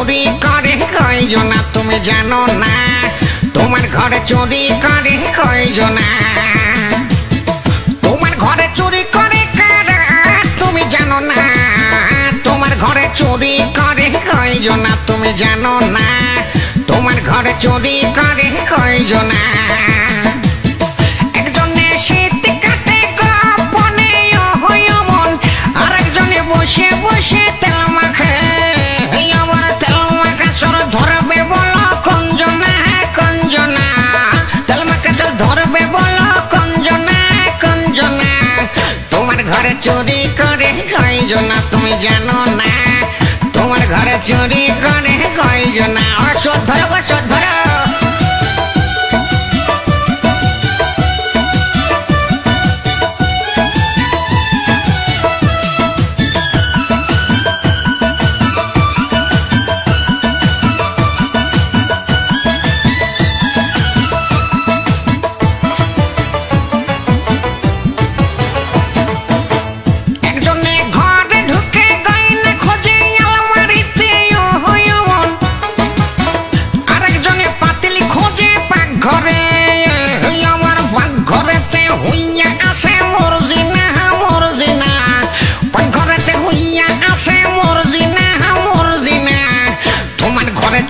চুরি করে কয়জনা তুমি জানো না? তোমার ঘরে চুরি করে কয়জনা? তোমার ঘরে চুরি করে কারা তুমি জানো না? তোমার ঘরে চুরি করে কয়জনা তুমি জানো না? তোমার ঘরে চুরি করে কয়জনা? একজনে শীত কাটে গোপনে মন, আর একজনে বসে বসে তেল মাখে। আবার তেল মাখা চোর ধরবে বলো কোনজনা? কোনজনা তেল মাখা চোর ধরবে বলো কোনজনা? কোনজনা? তোমার ঘরে চুরি করে কয়জনা তুমি জানো না? তোমার ঘরে চুরি করে কয়জনা? চোর ধরো গো, চোর ধরো।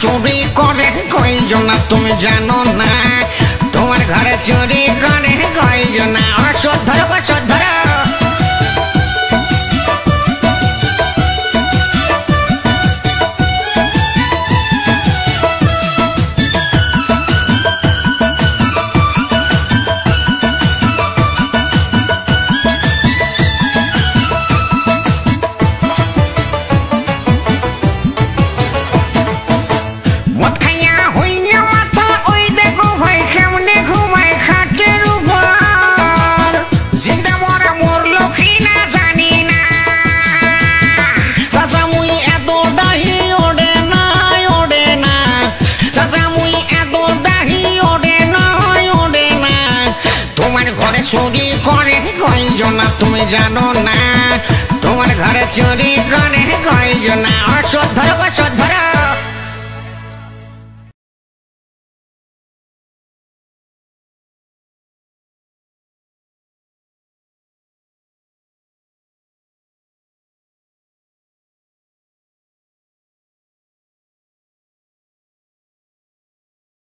চুরি করে কয়জনা তুমি জানো না? তোমার ঘরে চুরি করে কয়জনা? চোর ধরো গো, চোর ধরো। চুরি করে কয়জনা তুমি জানো না? তোমার ঘরে চুরি করে কয়জনা? চোর ধরো গো, চোর ধরো।